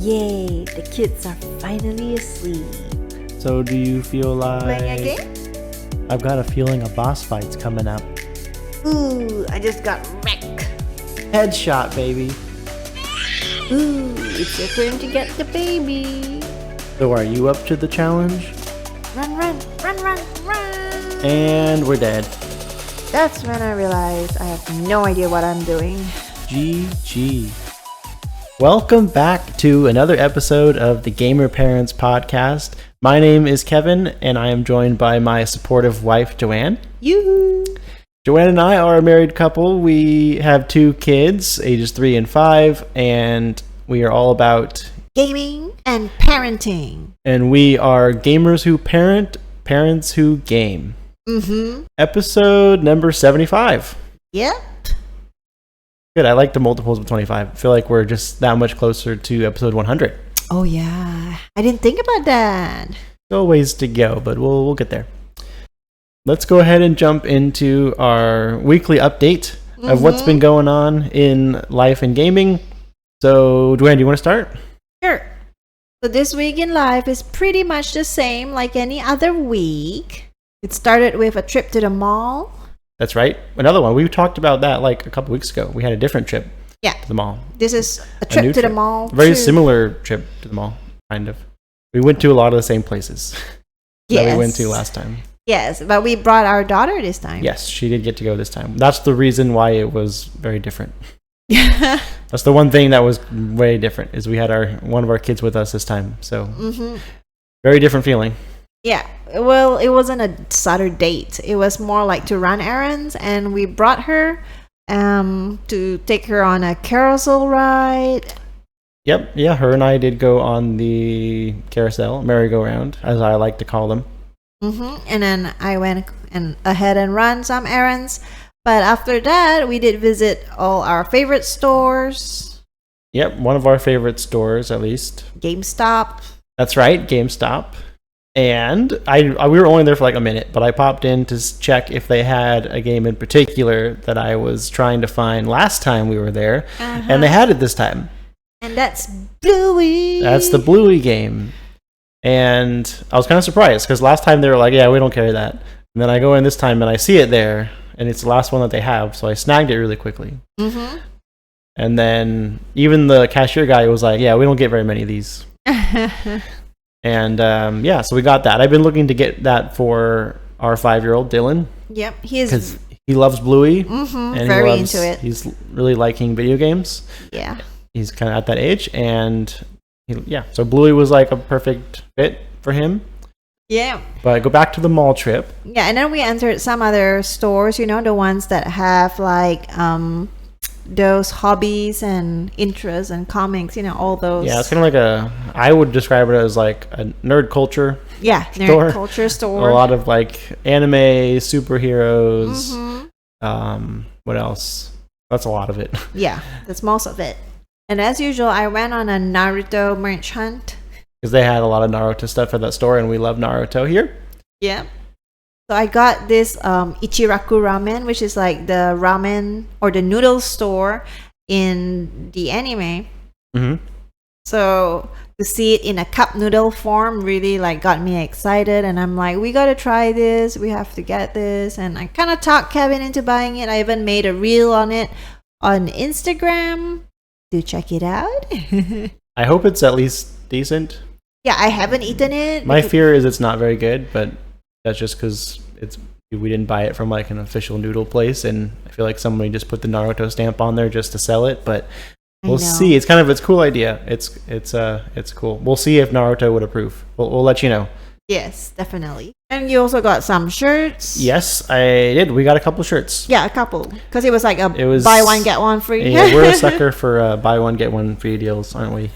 Yay, the kids are finally asleep. So do you feel like... Playing a game? I've got a feeling a boss fight's coming up. Ooh, I just got wrecked. Headshot, baby. Ooh, it's your turn to get the baby. So are you up to the challenge? Run, run, run, run, run. And we're dead. That's when I realized I have no idea what I'm doing. GG. Welcome back to another episode of the Gamer Parents Podcast. My name is Kevin, and I am joined by my supportive wife, Joanne. Yoo-hoo! Joanne and I are a married couple. We have 2 kids, ages 3 and 5, and we are all about gaming and parenting. And we are gamers who parent, parents who game. Episode number 75. Yep. Good. I like the multiples of 25. I feel like we're just that much closer to episode 100. Oh yeah, I didn't think about that. Still ways to go, but we'll get there. Let's go ahead and jump into our weekly update of what's been going on in life and gaming. So, Joanne, do you want to start? Sure. So this week in life is pretty much the same like any other week. It started with a trip to the mall. That's right. Another one. We talked about that like a couple weeks ago. We had a different trip to the mall. This is a trip to the mall. Very similar trip to the mall, kind of. We went to a lot of the same places that we went to last time. Yes, but we brought our daughter this time. Yes, she did get to go this time. That's the reason why it was very different. That's the one thing that was way different, is we had one of our kids with us this time. So very different feeling. Yeah, well, it wasn't a Saturday date. It was more like to run errands, and we brought her to take her on a carousel ride. Yep, yeah, her and I did go on the carousel, merry-go-round, as I like to call them. And then I went ahead and ran some errands. But after that, we did visit all our favorite stores. Yep, one of our favorite stores, at least. GameStop. That's right, GameStop. And we were only there for like a minute, but I popped in to check if they had a game in particular that I was trying to find last time we were there. And they had it this time. And that's Bluey. That's the Bluey game. And I was kind of surprised, because last time they were like, yeah, we don't carry that. And then I go in this time and I see it there, and it's the last one that they have, so I snagged it really quickly. And then even the cashier guy was like, yeah, we don't get very many of these. And so we got that. I've been looking to get that for our 5-year-old Dylan. Yep, because he loves Bluey. And very into it. He's really liking video games. Yeah, he's kind of at that age, and so Bluey was like a perfect fit for him. Yeah. But go back to the mall trip. Yeah, and then we entered some other stores, the ones that have like those hobbies and interests and comics, all those. Yeah, it's kind of like I would describe it as like a nerd culture. Yeah, nerd culture store. A lot of like anime, superheroes. What else? That's a lot of it. Yeah, that's most of it. And as usual, I went on a Naruto merch hunt. Because they had a lot of Naruto stuff at that store, and we love Naruto here. Yeah. So I got this Ichiraku ramen, which is like the ramen or the noodle store in the anime. So to see it in a cup noodle form really like got me excited, and I'm like, we gotta try this. We have to get this, and I kind of talked Kevin into buying it. I even made a reel on it on Instagram. Do check it out. I hope it's at least decent. Yeah, I haven't eaten it. My fear is it's not very good, but that's just because we didn't buy it from like an official noodle place, and I feel like somebody just put the Naruto stamp on there just to sell it. But we'll see. It's a cool idea. It's cool. We'll see if Naruto would approve. We'll let you know. Yes, definitely. And you also got some shirts. Yes, I did. We got a couple shirts. Yeah, a couple, because it was like buy one get one free. Yeah, we're a sucker for buy one get one free deals, aren't we?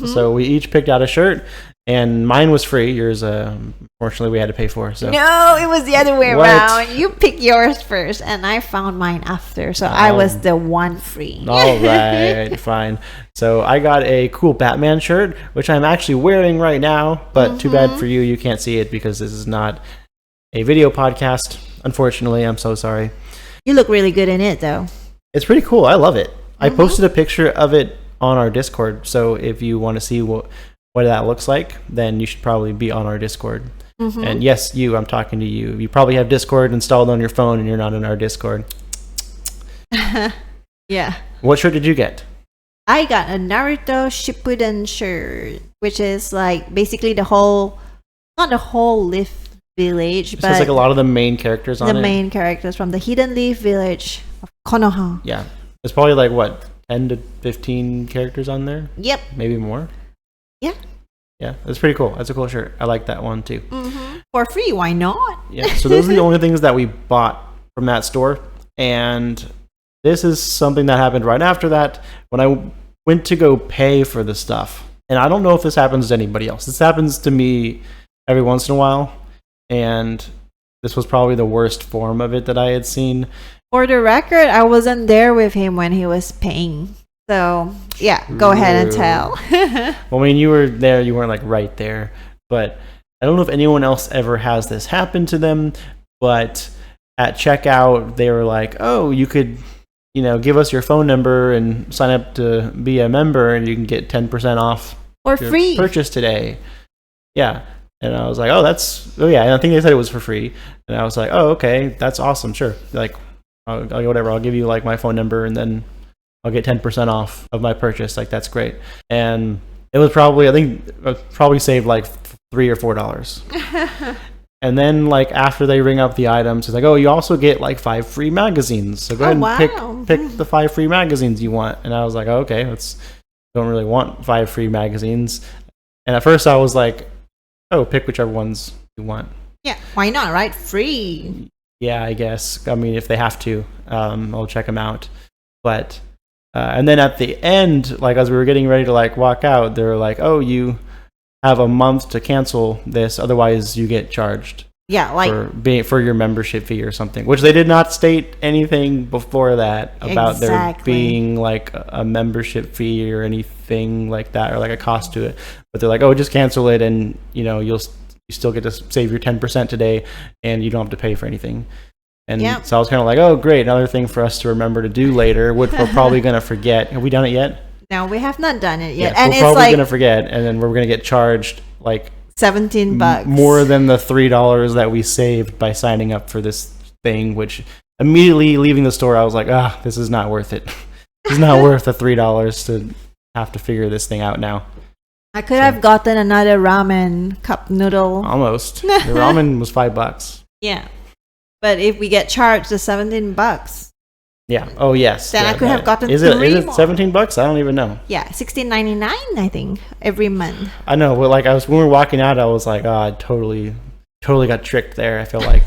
So we each picked out a shirt, and mine was free. Yours, unfortunately, we had to pay for. So no, it was the other way around. You picked yours first, and I found mine after. So I was the one free. All right, fine. So I got a cool Batman shirt, which I'm actually wearing right now. But too bad for you, you can't see it because this is not a video podcast. Unfortunately, I'm so sorry. You look really good in it, though. It's pretty cool. I love it. I posted a picture of it on our Discord. So if you want to see what that looks like, then you should probably be on our Discord. Mm-hmm. And yes, I'm talking to you. You probably have Discord installed on your phone and you're not in our Discord. Yeah. What shirt did you get? I got a Naruto Shippuden shirt, which is like basically the whole, not the whole Leaf Village, but it's like a lot of the main characters on it. The main characters from the Hidden Leaf Village of Konoha. Yeah. There's probably like, what, 10 to 15 characters on there? Yep. Maybe more? Yeah. Yeah, that's pretty cool. That's a cool shirt. I like that one too. Mm-hmm. For free, why not? Yeah, so those are the only things that we bought from that store. And this is something that happened right after that when I went to go pay for the stuff. And I don't know if this happens to anybody else. This happens to me every once in a while. And this was probably the worst form of it that I had seen. For the record, I wasn't there with him when he was paying. So, yeah, go ahead and tell. Well, I mean, you were there. You weren't like right there. But I don't know if anyone else ever has this happen to them. But at checkout, they were like, oh, you could, give us your phone number and sign up to be a member and you can get 10% off for free purchase today. Yeah. And I was like, oh, yeah. And I think they said it was for free. And I was like, oh, okay, that's awesome. Sure. Like, I'll whatever. I'll give you like my phone number and then I'll get 10% off of my purchase. Like, that's great. And it was probably saved like $3 or $4. And then like after they ring up the items, it's like, oh, you also get like 5 free magazines. So go ahead and pick the 5 free magazines you want. And I was like, oh, okay, don't really want 5 free magazines. And at first I was like, oh, pick whichever ones you want. Yeah, why not, right? Free. Yeah, I guess. I mean, if they have to, I'll check them out. But and then at the end, like as we were getting ready to like walk out, they were like, oh, you have a month to cancel this, otherwise you get charged. Yeah, like for your membership fee or something, which they did not state anything before that about there being like a membership fee or anything like that, or like a cost to it. But they're like, oh, just cancel it, and you still get to save your 10% today, and you don't have to pay for anything. And so I was kind of like, oh, great, another thing for us to remember to do later, which we're probably gonna forget. Have we done it yet? No, we have not done it yet. Yeah, and we're probably going to forget, and then we're going to get charged like $17 more than the $3 that we saved by signing up for this thing, which immediately leaving the store, I was like, this is not worth it. It's not worth the $3 to have to figure this thing out now. I could have gotten another ramen cup noodle. Almost. The ramen was $5. Yeah. But if we get charged the $17. Yeah. Oh, yes. Then I could have gotten is it $17? I don't even know. Yeah, $16.99 I think every month. I know. But like when we were walking out, I was like, I totally got tricked there. I feel like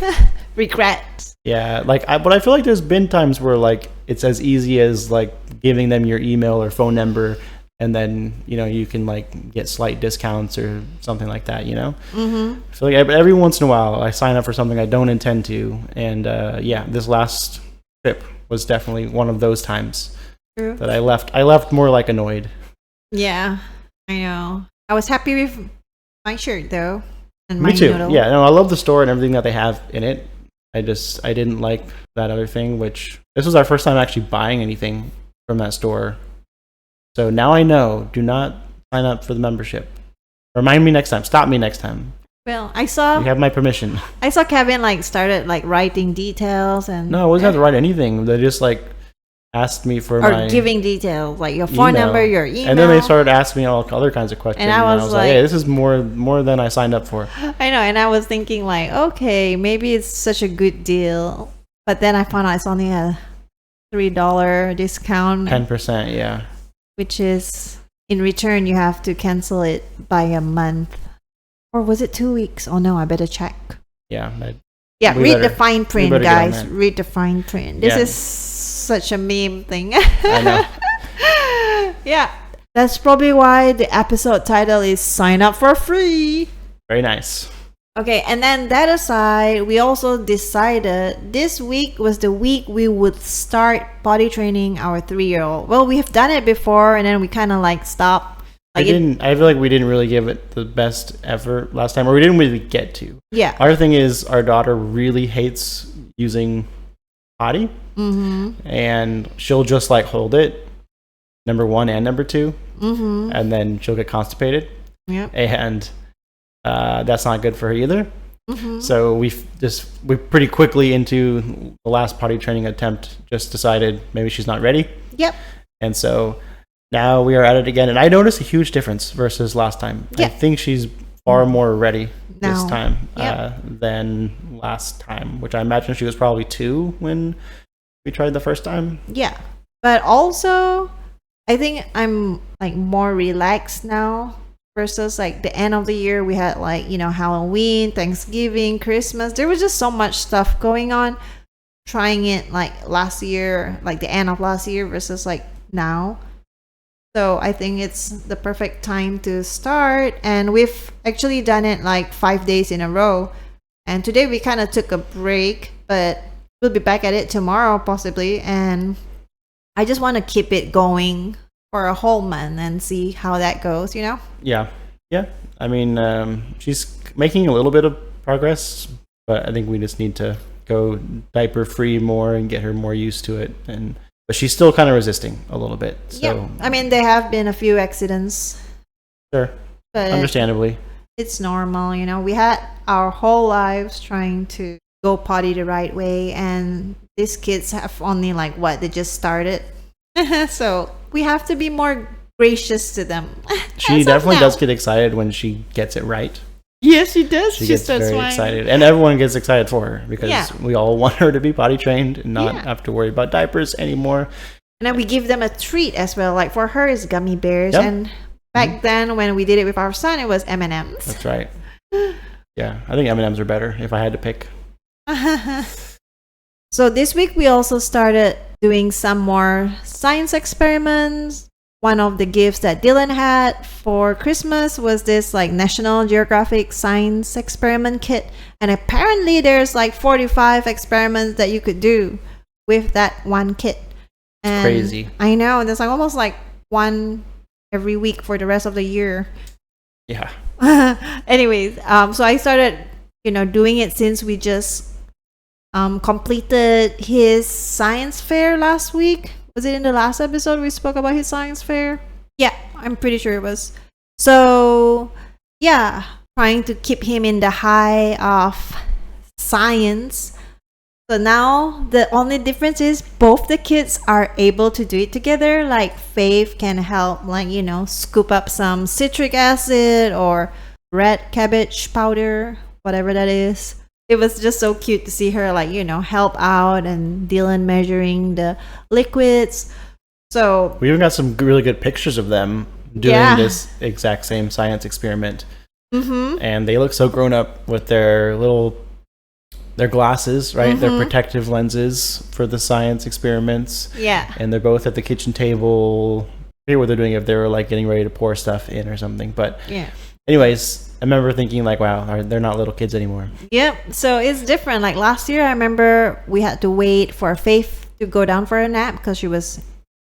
regret. Yeah, but I feel like there's been times where like it's as easy as like giving them your email or phone number, and then you can like get slight discounts or something like that. Mm-hmm. I feel like every once in a while I sign up for something I don't intend to, and this last trip was definitely one of those times. True. That I left more like annoyed. Yeah, I know. I was happy with my shirt though, and Me too. noodle. Yeah, no, I love the store and everything that they have in it. I didn't like that other thing, which this was our first time actually buying anything from that store. So now I know, do not sign up for the membership. Remind me next time. Stop me next time. Well, I saw you have my permission. I saw Kevin like started like writing details, and no, I wasn't have to write anything. They just like asked me for my giving details like your phone number, your email, and then they started asking me all other kinds of questions. And I was like, hey, this is more than I signed up for. I know, and I was thinking like, okay, maybe it's such a good deal, but then I found out it's only a $3 discount, 10%, yeah, which is in return you have to cancel it by a month. Or was it 2 weeks? Oh no, I better check. Yeah. Read the fine print, guys. Read the fine print. This is such a meme thing. I know. Yeah. That's probably why the episode title is Sign Up for Free. Very nice. Okay, and then that aside, we also decided this week was the week we would start potty training our 3-year-old. Well, we have done it before, and then we kind of like stopped. I feel like we didn't really give it the best effort last time, or we didn't really get to. Yeah. Our thing is, our daughter really hates using Potty, and she'll just like hold it number 1 and number 2, Mm-hmm. and then she'll get constipated, Yep. and that's not good for her either. Mm-hmm. So we pretty quickly into the last potty training attempt just decided maybe she's not ready. Yep. And so now we are at it again, and I noticed a huge difference versus last time. Yeah. I think she's far more ready this Now. time Yep. than last time, which I imagine she was probably 2 when we tried the first time. Yeah. But also, I think I'm like more relaxed now versus like the end of the year. We had like, Halloween, Thanksgiving, Christmas. There was just so much stuff going on. Trying it like last year, like the end of last year versus like now. So I think it's the perfect time to start. And we've actually done it like 5 days in a row. And today we kind of took a break, but we'll be back at it tomorrow possibly. And I just want to keep it going for a whole month and see how that goes, Yeah. I mean, she's making a little bit of progress, but I think we just need to go diaper free more and get her more used to it. But she's still kind of resisting a little bit. So Yeah. I mean, there have been a few accidents, sure, but understandably. it's normal, We had our whole lives trying to go potty the right way, and these kids have only like they just started. So we have to be more gracious to them. She definitely does get excited when she gets it right. Yes, she does. She gets very excited, and everyone gets excited for her because Yeah. we all want her to be potty trained and not Yeah. have to worry about diapers anymore. And then we give them a treat as well. Like for her, it's gummy bears, Yep. and back then when we did it with our son, it was M&Ms. That's right. Yeah, I think M&Ms are better if I had to pick. So this week we also started doing some more science experiments. One of the gifts that Dylan had for Christmas was this like National Geographic Science Experiment Kit. And apparently there's like 45 experiments that you could do with that one kit. And Crazy. I know. There's like almost like one every week for the rest of the year. Yeah. Anyways, so I started, doing it since we just completed his science fair last week. Was it in the last episode we spoke about his science fair? Yeah, I'm pretty sure it was. So, yeah, trying to keep him in the high of science. So now the only difference is both the kids are able to do it together. Like Faith can help, scoop up some citric acid or red cabbage powder, whatever that is. It was just so cute to see her help out, and Dylan measuring the liquids. So We even got some really good pictures of them doing this exact same science experiment. And they look so grown up with their glasses, right? Their protective lenses for the science experiments. Yeah. And they're both at the kitchen table. I forget what they're doing, if they were like getting ready to pour stuff in or something. But Yeah. anyways, I remember thinking like, wow, they're not little kids anymore. Yep. So it's different. Like last year, I remember we had to wait for Faith to go down for a nap because she was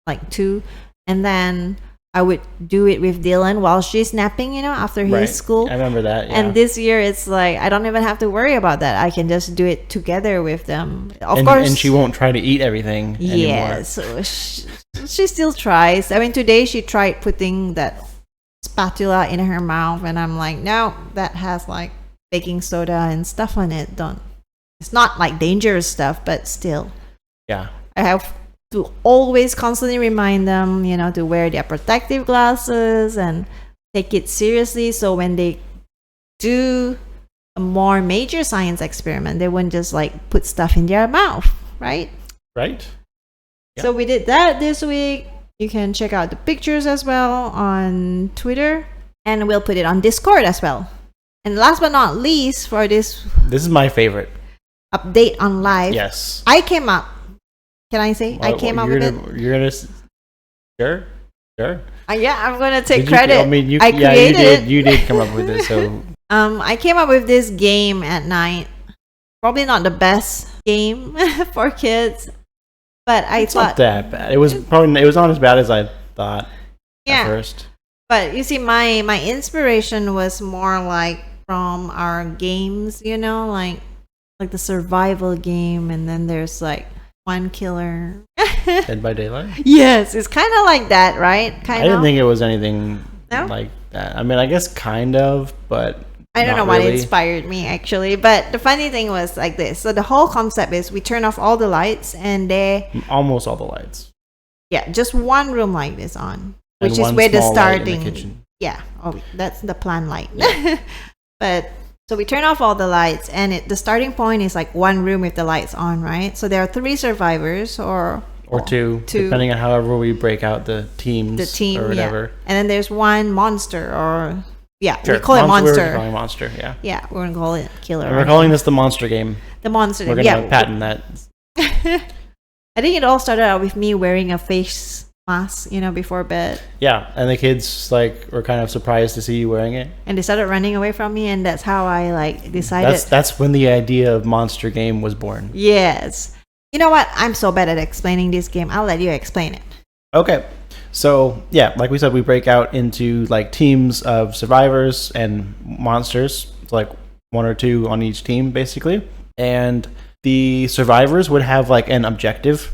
like 2. And then I would do it with Dylan while she's napping, after his Right. school. I remember that. Yeah. And this year, it's like I don't even have to worry about that. I can just do it together with them. Of course. And she won't try to eat everything anymore. Yeah. So she still tries. I mean, today she tried putting that spatula in her mouth, and I'm like, no, that has like baking soda and stuff on it. It's not like dangerous stuff, but still. Yeah. I have to always constantly remind them, to wear their protective glasses and take it seriously. So when they do a more major science experiment, they wouldn't just like put stuff in their mouth, right? Right. Yeah. So we did that this week. You can check out the pictures as well on Twitter, and we'll put it on Discord as well. And last but not least, for this is my favorite update on live, Yes. I came up. Can I say I came up with it? You're gonna sure. Yeah, I'm gonna take Did you- credit. I mean, I created it. You did come up with it. So I came up with this game at night. Probably not the best game for kids, but I it's thought not that bad. It was not as bad as I thought at first. But you see, my inspiration was more like from our games, like the survival game, and then there's like one killer. Dead by Daylight? Yes, it's kind of like that, right? I didn't think it was anything like that. I mean, I guess kind of, but I don't know really. what inspired me, actually. But the funny thing was like this. So the whole concept is we turn off all the lights and almost all the lights. Yeah, just one room light is on, and which is where the starting. The kitchen. Yeah, that's the plan light. Yeah. But so we turn off all the lights, and the starting point is like one room with the lights on, right? So there are 3 survivors, or two, depending on however we break out the teams, or whatever. Yeah. And then there's one monster, or sure. We call it monster. We're calling monster, yeah. Yeah, we're gonna call it killer. And we're calling this the monster game. The monster. We're gonna patent that. I think it all started out with me wearing a face mask, before bed. Yeah, and the kids were kind of surprised to see you wearing it, and they started running away from me, and that's how I decided. That's when the idea of monster game was born. Yes. You know what? I'm so bad at explaining this game. I'll let you explain it. Okay. So yeah, like we said, we break out into teams of survivors and monsters. It's 1 or 2 on each team, basically, and the survivors would have an objective,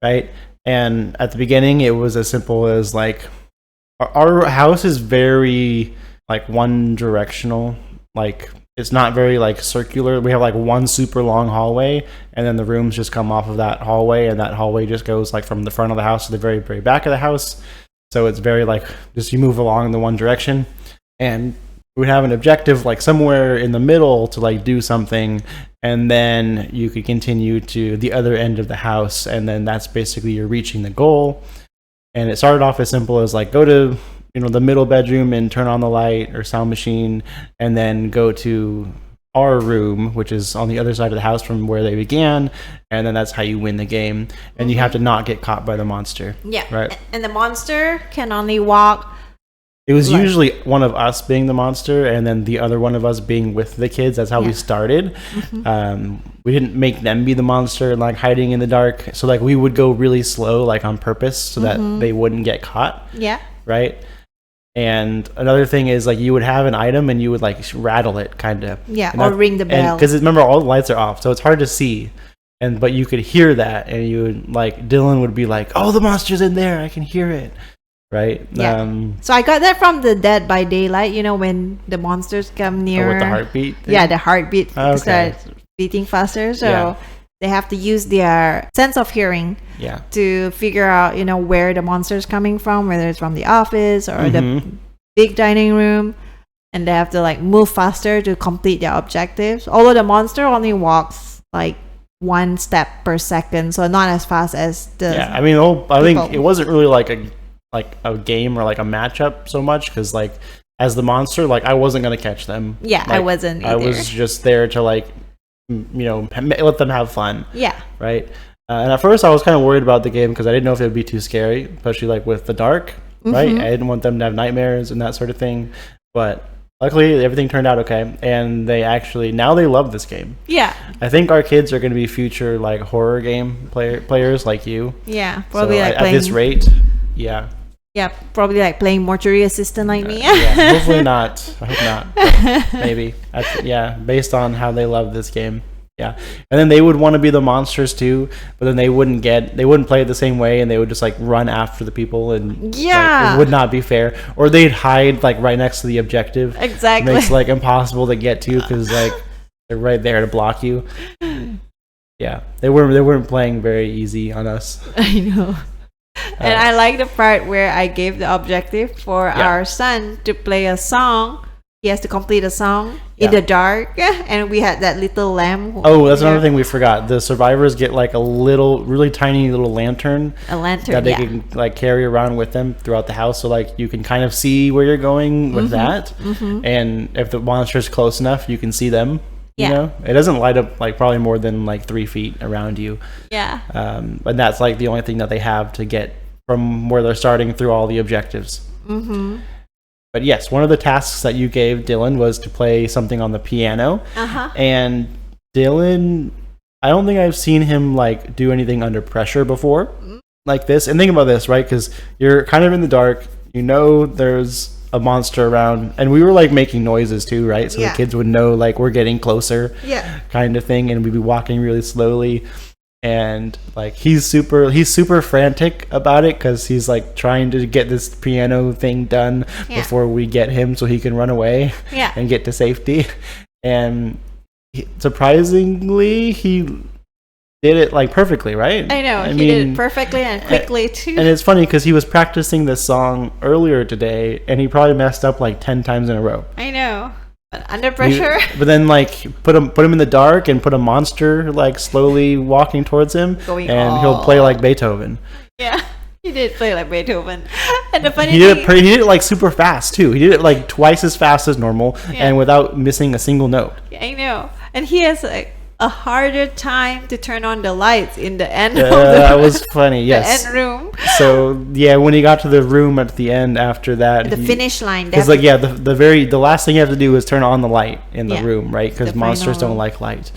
right? And at the beginning, it was as simple as our house is very one directional. It's not very circular. We have one super long hallway, and then the rooms just come off of that hallway, and that hallway just goes from the front of the house to the very, very back of the house. So it's very just you move along in the one direction, and we would have an objective somewhere in the middle to do something, and then you could continue to the other end of the house, and then that's basically you're reaching the goal. And it started off as simple as go to the middle bedroom and turn on the light or sound machine, and then go to our room, which is on the other side of the house from where they began, and then that's how you win the game. And you have to not get caught by the monster. Yeah, right. And the monster can only walk. It was usually one of us being the monster, and then the other one of us being with the kids. That's how we started. We didn't make them be the monster and hiding in the dark. So we would go really slow, on purpose, so that they wouldn't get caught. Yeah. Right. And another thing is you would have an item and you would rattle it, kind of. Yeah, or ring the bell. Because remember, all the lights are off, so it's hard to see. But you could hear that, and you would Dylan would be "Oh, the monster's in there! I can hear it." Right? Yeah. So I got that from the Dead by Daylight, when the monsters come near. With the heartbeat thing? Yeah, the heartbeat starts beating faster. So they have to use their sense of hearing to figure out, where the monster's coming from, whether it's from the office or the big dining room. And they have to move faster to complete their objectives. Although the monster only walks 1 step per second, so not as fast as the I mean, I think it wasn't really a game or a matchup so much, because as the monster, I wasn't gonna catch them. I wasn't either. I was just there to let them have fun. Yeah. Right. And at first I was kind of worried about the game because I didn't know if it would be too scary, especially with the dark. Right. I didn't want them to have nightmares and that sort of thing. But luckily everything turned out okay, and they now they love this game. Yeah. I think our kids are going to be future horror game players like you. Yeah. Probably at this rate. Yeah. Yeah, probably playing mortuary assistant like me. Yeah, hopefully not. I hope not. But maybe. Based on how they love this game. Yeah. And then they would want to be the monsters too, but then they wouldn't play it the same way, and they would just run after the people, and it would not be fair. Or they'd hide right next to the objective. Exactly. It makes impossible to get to because they're right there to block you. Yeah. They weren't playing very easy on us. I know. And I like the part where I gave the objective for our son to play a song. He has to complete a song in the dark, and we had that little lamp. Oh, that's another thing we forgot. The survivors get a little, really tiny little lantern. A lantern that they can carry around with them throughout the house, so you can kind of see where you're going with that. And if the monster's close enough, you can see them. You it doesn't light up probably more than 3 feet around you. Yeah. And that's the only thing that they have to get from where they're starting through all the objectives. But yes, one of the tasks that you gave Dylan was to play something on the piano. And Dylan, I don't think I've seen him do anything under pressure before like this. And think about this, right? Because you're kind of in the dark. There's a monster around, and we were making noises too, right? So the kids would know we're getting closer, kind of thing, and we'd be walking really slowly. and like he's super frantic about it because he's like trying to get this piano thing done before we get him so he can run away and get to safety. And surprisingly, he did it like perfectly, right? I know. He did it perfectly and quickly too. And it's funny because he was practicing this song earlier today, and he probably messed up like 10 times in a row. I know. But under pressure. But then like put him in the dark and put a monster like slowly walking towards him, he'll play like Beethoven. Yeah, he did play like Beethoven. And the funny he did it like super fast too. He did it like twice as fast as normal and without missing a single note. I know. And he has like a harder time to turn on the lights in the end that was funny. Yes, the end room. So yeah, when he got to the room at the end after that, the finish line, because like the last thing you have to do is turn on the light in the room, right? Because monsters don't like light.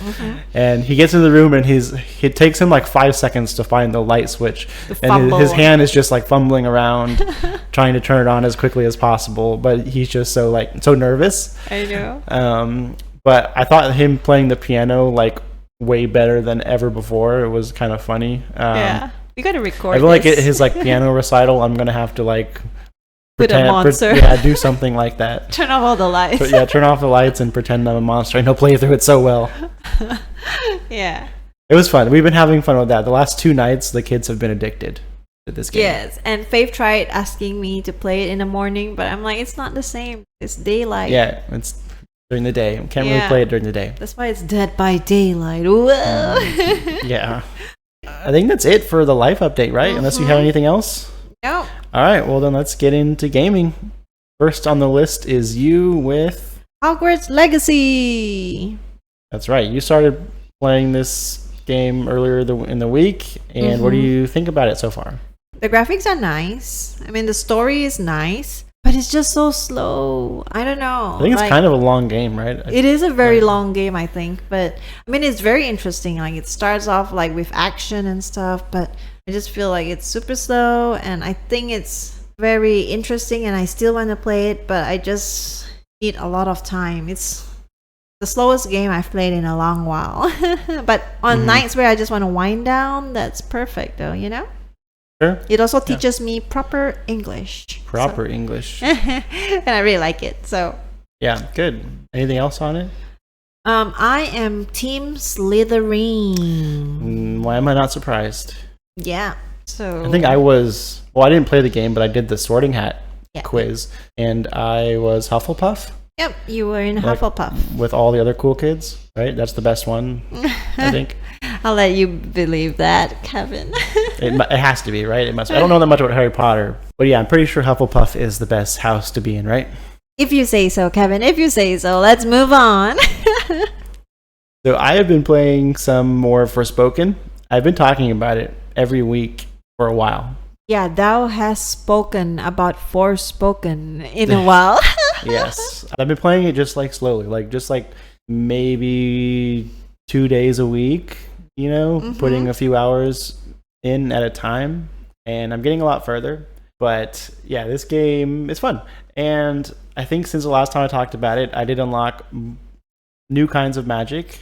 And he gets in the room and it takes him like 5 seconds to find the light switch, and his hand is just like fumbling around trying to turn it on as quickly as possible, but he's just so nervous. I know. But I thought him playing the piano like way better than ever before. It was kind of funny. We got to record. I feel like his like piano recital. I'm gonna have to like put a monster. Do something like that. Turn off all the lights. Turn off the lights and pretend I'm a monster, and he'll play through it so well. Yeah. It was fun. We've been having fun with that. The last 2 nights, the kids have been addicted to this game. Yes, and Faith tried asking me to play it in the morning, but I'm like, it's not the same. It's daylight. Yeah, it's during the day. Can't really play it during the day. That's why it's Dead by Daylight. Whoa. Yeah. I think that's it for the life update, right? Unless you have anything else? No. All right, well then let's get into gaming. First on the list is you with Hogwarts Legacy. That's right. You started playing this game earlier in the week, and what do you think about it so far? The graphics are nice. I mean, the story is nice. But it's just so slow. I don't know. I think it's kind of a long game, right? It is a very long game, I think. But I mean, it's very interesting. Like it starts off like with action and stuff, but I just feel like it's super slow. And I think it's very interesting, and I still want to play it, but I just need a lot of time. It's the slowest game I've played in a long while. But on nights where I just want to wind down, that's perfect, though. You know. Sure. It also teaches me proper English. English. And I really like it. So yeah, good. Anything else on it? I am Team Slytherin. Why am I not surprised? Yeah. So I think I was. Well, I didn't play the game, but I did the Sorting Hat quiz, and I was Hufflepuff. Yep, you were in Hufflepuff with all the other cool kids, right? That's the best one, I think. I'll let you believe that, Kevin. It has to be, right? It must. I don't know that much about Harry Potter, but yeah, I'm pretty sure Hufflepuff is the best house to be in, right? If you say so, Kevin. If you say so, let's move on. So I have been playing some more Forspoken. I've been talking about it every week for a while. Yeah, thou hast spoken about Forspoken in a while. Yes, I've been playing it just like slowly, just maybe 2 days a week. You know, putting a few hours in at a time, and I'm getting a lot further. But yeah, this game is fun, and I think since the last time I talked about it, I did unlock new kinds of magic.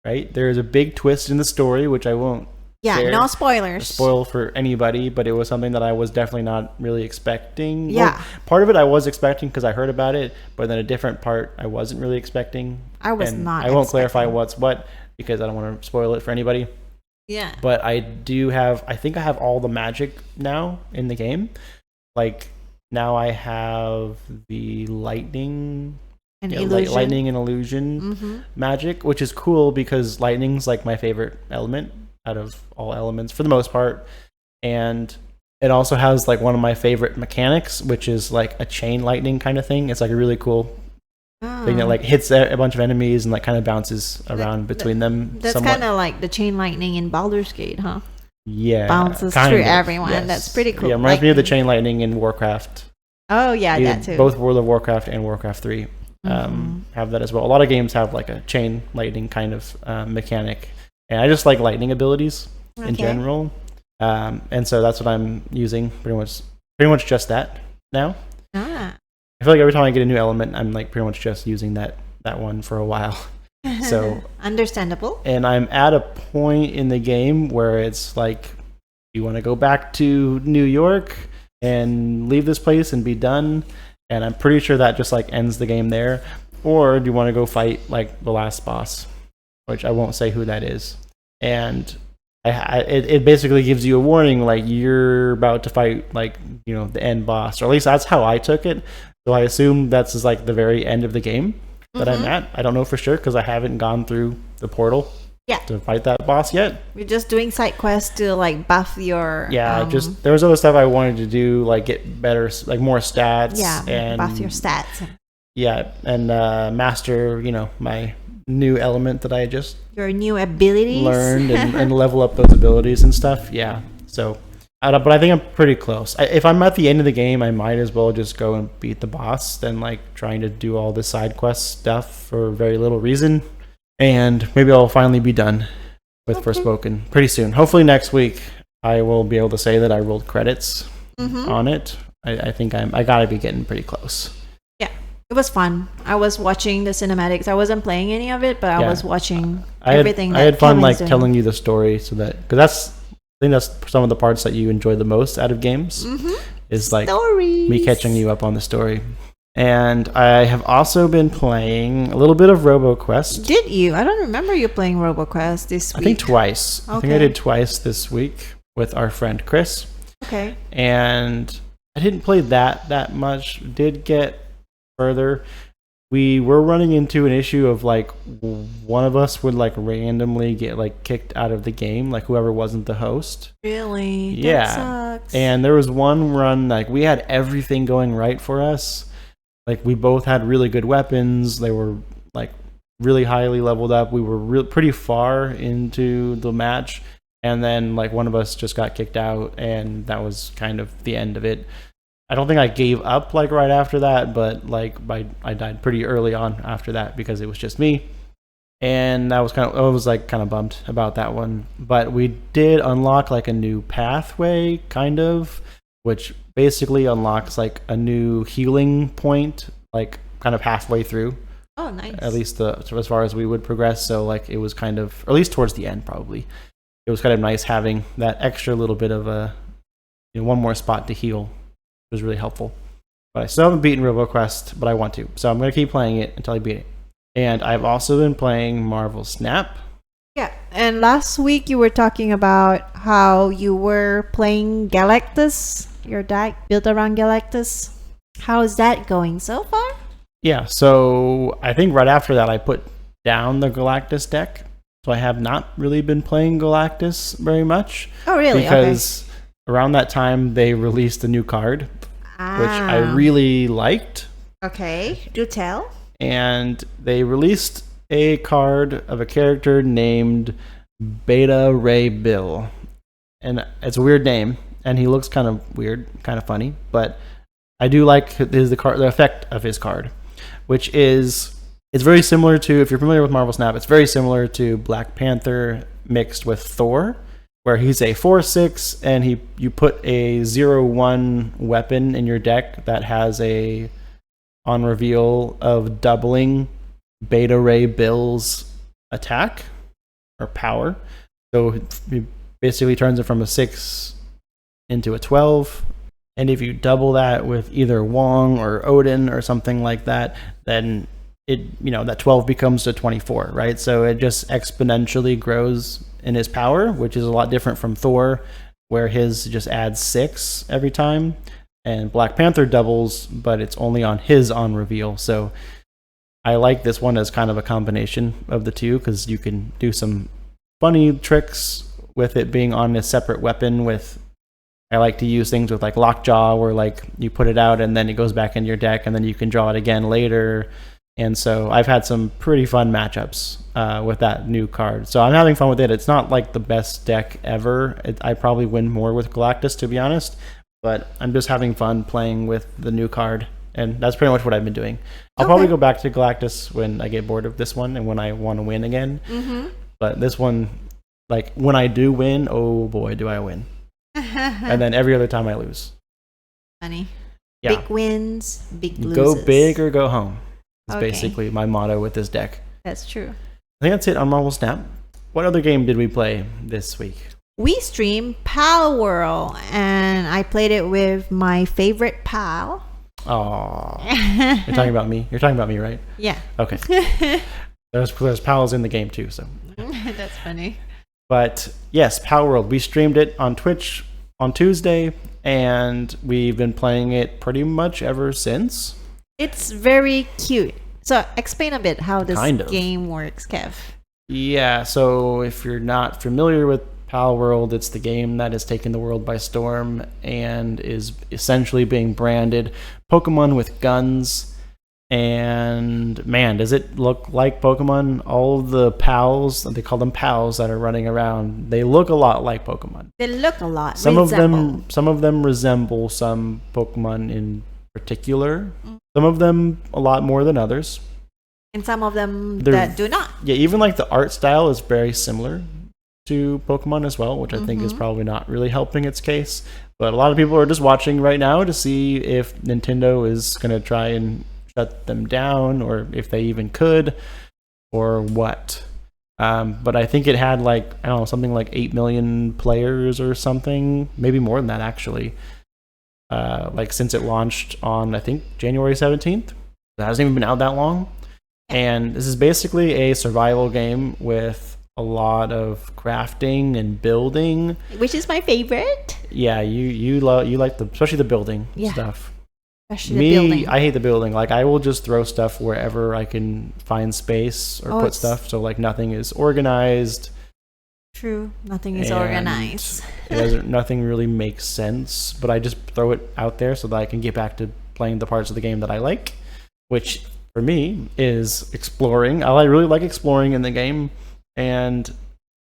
Right, there is a big twist in the story, which I won't. Yeah, no spoilers. Spoil for anybody, but it was something that I was definitely not really expecting. Yeah, well, part of it I was expecting because I heard about it, but then a different part I wasn't really expecting. I was not. I won't clarify what's what, because I don't want to spoil it for anybody. Yeah. But I think I have all the magic now in the game. Like, now I have the lightning and illusion magic, which is cool because lightning's like my favorite element out of all elements for the most part. And it also has like one of my favorite mechanics, which is like a chain lightning kind of thing. It's like a really cool thing that like hits a bunch of enemies and like kind of bounces around between them. That's kind of like the chain lightning in Baldur's Gate, huh? Yeah, bounces through everyone. Yes. That's pretty cool. Yeah, reminds me of the chain lightning in Warcraft. Oh yeah, that too. Both World of Warcraft and Warcraft 3 have that as well. A lot of games have like a chain lightning kind of mechanic, and I just like lightning abilities in general. And so that's what I'm using pretty much just that now. I feel like every time I get a new element, I'm like pretty much just using that one for a while. So understandable. And I'm at a point in the game where it's like, you want to go back to New York and leave this place and be done? And I'm pretty sure that just like ends the game there. Or do you want to go fight like the last boss, which I won't say who that is. And it basically gives you a warning, like you're about to fight like, you know, the end boss, or at least that's how I took it. So I assume that's just like the very end of the game that I'm at. I don't know for sure because I haven't gone through the portal to fight that boss yet. We're just doing side quests to like buff your just there was other stuff I wanted to do, like get better, like more stats, and buff your stats, and master, you know, my new element that I just your new abilities learned and level up those abilities and stuff. So but I think I'm pretty close. If I'm at the end of the game, I might as well just go and beat the boss than like trying to do all the side quest stuff for very little reason. And maybe I'll finally be done with Forspoken pretty soon. Hopefully next week I will be able to say that I rolled credits on it. I think I gotta be getting pretty close. Yeah, it was fun. I was watching the cinematics. I wasn't playing any of it, but I was watching everything. I had fun Kevin's like telling you the story, so that because I think that's some of the parts that you enjoy the most out of games is like Stories. Me catching you up on the story. And I have also been playing a little bit of RoboQuest. Did you? I don't remember you playing RoboQuest this week. I think twice. Okay. I think I did twice this week with our friend Chris. Okay. And I didn't play that much. Did get further. We were running into an issue of like one of us would like randomly get like kicked out of the game, like whoever wasn't the host. Really? Yeah. That sucks. And there was one run, like we had everything going right for us. Like we both had really good weapons. They were like really highly leveled up. We were pretty far into the match. And then like one of us just got kicked out, and that was kind of the end of it. I don't think I gave up like right after that, but like I died pretty early on after that because it was just me. And I was kind of bummed about that one. But we did unlock like a new pathway, kind of, which basically unlocks like a new healing point, like kind of halfway through. Oh, nice. At least as far as we would progress. So like it was kind of, or at least towards the end probably, it was kind of nice having that extra little bit of one more spot to heal. It was really helpful. But I still haven't beaten RoboQuest, but I want to. So I'm going to keep playing it until I beat it. And I've also been playing Marvel Snap. Yeah, and last week you were talking about how you were playing Galactus, your deck built around Galactus. How is that going so far? Yeah, so I think right after that I put down the Galactus deck. So I have not really been playing Galactus very much. Oh, really? Because around that time they released a new card, which I really liked. Okay, do tell. And they released a card of a character named Beta Ray Bill. And it's a weird name, and he looks kind of weird, kind of funny, but I do like the effect of his card, which is, it's very similar to, if you're familiar with Marvel Snap, it's very similar to Black Panther mixed with Thor, where he's a 4/6, and you put a 0/1 weapon in your deck that has a on reveal of doubling Beta Ray Bill's attack or power. So he basically turns it from a 6 into a 12. And if you double that with either Wong or Odin or something like that, then that 12 becomes a 24, right? So it just exponentially grows in his power, which is a lot different from Thor, where his just adds 6 every time. And Black Panther doubles, but it's only on his on reveal. So I like this one as kind of a combination of the two, because you can do some funny tricks with it being on a separate weapon. I like to use things with like Lockjaw, where like you put it out and then it goes back in your deck, and then you can draw it again later. And so I've had some pretty fun matchups with that new card. So I'm having fun with it. It's not like the best deck ever. I probably win more with Galactus, to be honest. But I'm just having fun playing with the new card, and that's pretty much what I've been doing. I'll probably go back to Galactus when I get bored of this one and when I want to win again. Mm-hmm. But this one, like when I do win, oh boy, do I win. And then every other time I lose. Funny. Yeah. Big wins, big loses. Go big or go home. That's basically my motto with this deck. That's true. think that's it on Marvel Snap. What other game did we play this week? We streamed Palworld, and I played it with my favorite pal. Oh, you're talking about me. You're talking about me, right? Yeah. Okay. There's pals in the game too, so. That's funny. But yes, Palworld. We streamed it on Twitch on Tuesday, and we've been playing it pretty much ever since. It's very cute. So explain a bit how this game works, Kev. Yeah, so if you're not familiar with Palworld, it's the game that has taken the world by storm and is essentially being branded Pokemon with guns. And man, does it look like Pokemon? All of the pals, they call them pals, that are running around, they look a lot like Pokemon. They look a lot. Some of them resemble some Pokemon in particular. Some of them a lot more than others. And some of them that do not. Yeah, even like the art style is very similar to Pokemon as well, which I think is probably not really helping its case. But a lot of people are just watching right now to see if Nintendo is going to try and shut them down, or if they even could, or what. But I think it had like, I don't know, something like 8 million players or something, maybe more than that actually. Like since it launched on, I think, January 17th. It hasn't even been out that long. And this is basically a survival game with a lot of crafting and building, which is my favorite. Yeah, you like especially the building stuff. Especially the building. I hate the building. Like I will just throw stuff wherever I can find space or put stuff. So like nothing is organized. True, nothing is organized. Nothing really makes sense. But I just throw it out there so that I can get back to playing the parts of the game that I like, which for me is exploring. I really like exploring in the game, and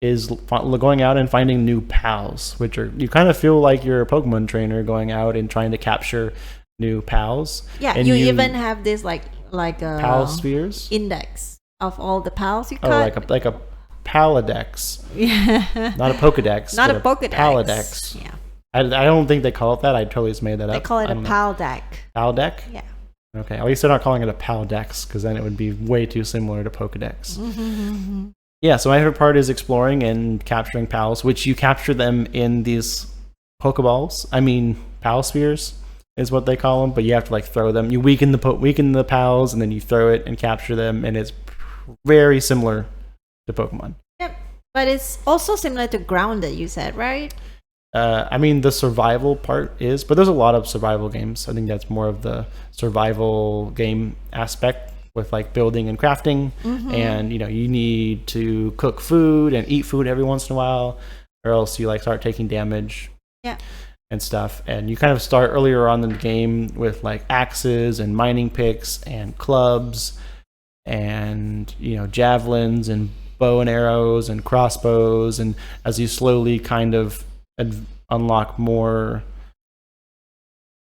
is going out and finding new pals, which are, you kind of feel like you're a Pokemon trainer going out and trying to capture new pals. Yeah, and you even have this like a pal spheres index of all the pals you caught. Oh, like a Paladex. Yeah. Not a Pokedex. Not a Pokedex. Paladex. Yeah. I don't think they call it that. I totally just made that up. They call it a Pal deck. Pal deck? Yeah. Okay, at least they're not calling it a Paldex, because then it would be way too similar to Pokedex. Yeah, so my favorite part is exploring and capturing pals, which you capture them in these Pokeballs. I mean, Pal spheres is what they call them, but you have to like throw them. You weaken the pals, and then you throw it and capture them, and it's very similar to Pokemon. Yep, but it's also similar to Grounded, you said, right? I mean, the survival part is, but there's a lot of survival games. I think that's more of the survival game aspect with like building and crafting. And, you know, you need to cook food and eat food every once in a while, or else you like start taking damage. Yeah. And stuff. And you kind of start earlier on in the game with like axes and mining picks and clubs and, you know, javelins and bow and arrows and crossbows. And as you slowly kind of unlock more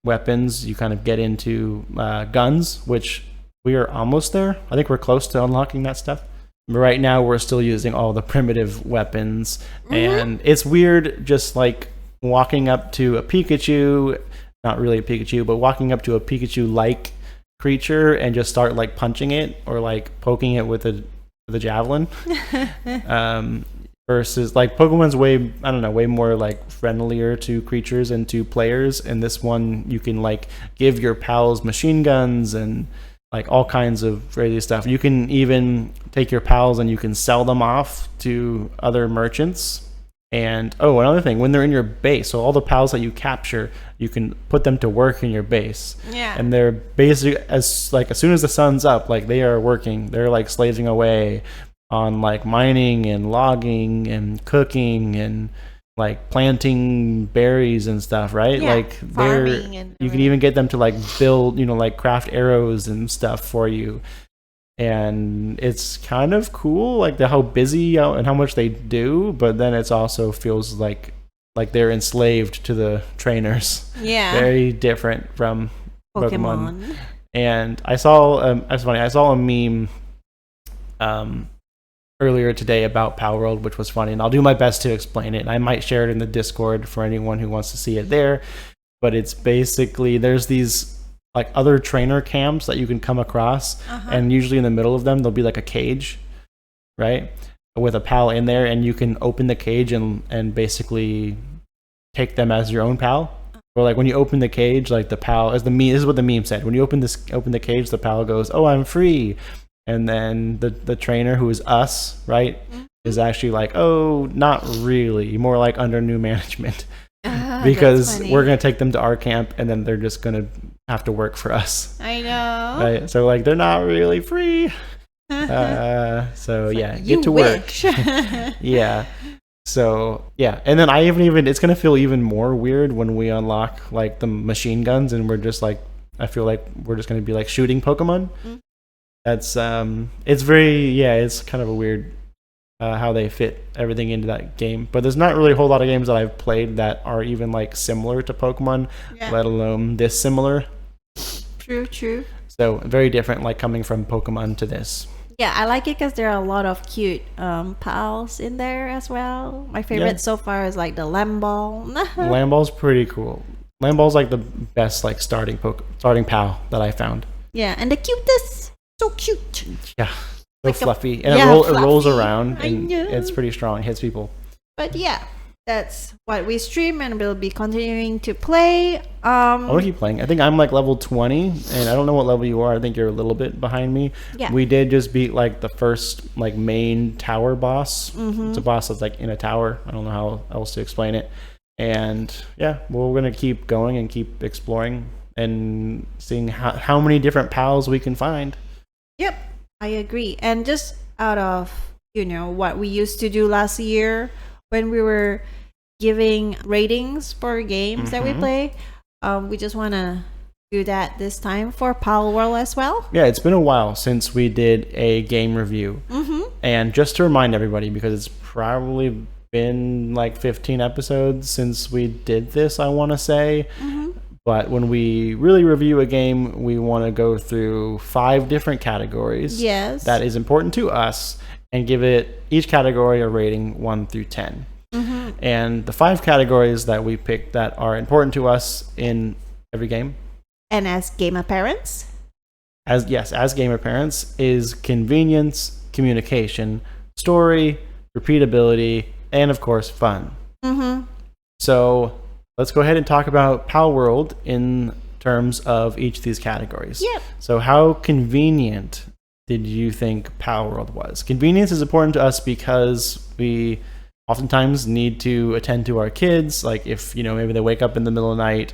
weapons, you kind of get into guns, which we are almost there. I think we're close to unlocking that stuff. But right now we're still using all the primitive weapons, and it's weird just like walking up to a Pikachu, not really a Pikachu, but walking up to a Pikachu-like creature and just start like punching it or like poking it with a javelin. Versus like Pokemon's way more like friendlier to creatures and to players, and this one you can like give your pals machine guns and like all kinds of crazy stuff. You can even take your pals and you can sell them off to other merchants. And another thing, when they're in your base, so all the pals that you capture, you can put them to work in your base. Yeah. And they're basically as soon as the sun's up, like they are working. They're like slaving away on like mining and logging and cooking and like planting berries and stuff, right? Yeah, like farming and you can even get them to like build, you know, like craft arrows and stuff for you. And it's kind of cool, like how busy and how much they do, but then it's also feels like they're enslaved to the trainers. Yeah. Very different from Pokemon. And I saw that's funny. I saw a meme earlier today about Palworld, which was funny, and I'll do my best to explain it. And I might share it in the Discord for anyone who wants to see it there. But it's basically there's these like other trainer camps that you can come across, and usually in the middle of them there'll be like a cage right? With a pal in there, and you can open the cage and basically take them as your own pal. Or like when you open the cage, like the pal, as the meme, this is what the meme said. When you open the cage, the pal goes, "Oh, I'm free," and then the trainer, who is us, right, is actually like, "Oh, not really, more like under new management." Because we're going to take them to our camp and then they're just going to have to work for us. I know. Right? So like they're not really free. So yeah, get to work. Yeah. So yeah. And then it's going to feel even more weird when we unlock like the machine guns and we're just like, I feel like we're just going to be like shooting Pokemon. That's it's it's kind of a weird how they fit everything into that game. But there's not really a whole lot of games that I've played that are even like similar to Pokemon, let alone this similar. True. So very different, like coming from Pokemon to this. Yeah, I like it because there are a lot of cute pals in there as well. My favorite so far is like the Lamball. Lamball's pretty cool. Lamball's like the best like starting pal that I found. Yeah, and the cutest. So cute. Yeah. So like fluffy, and it rolls around, and it's pretty strong. It hits people. But yeah, that's what we stream, and we'll be continuing to play. I want to keep playing. I think I'm like level 20, and I don't know what level you are. I think you're a little bit behind me. Yeah. We did just beat like the first like main tower boss. It's a boss that's like in a tower. I don't know how else to explain it. And yeah, we're gonna keep going and keep exploring and seeing how many different pals we can find. Yep. I agree. And just out of, what we used to do last year when we were giving ratings for games that we play, we just want to do that this time for Palworld as well. Yeah, it's been a while since we did a game review. And just to remind everybody, because it's probably been like 15 episodes since we did this, I want to say. But when we really review a game, we want to go through 5 different categories. Yes. That is important to us, and give it each category a rating 1 through 10. And the 5 categories that we picked that are important to us in every game. And as gamer parents? As gamer parents, is convenience, communication, story, repeatability, and of course, fun. So let's go ahead and talk about Palworld in terms of each of these categories. Yep. So how convenient did you think Palworld was? Convenience is important to us because we oftentimes need to attend to our kids, like if, maybe they wake up in the middle of the night,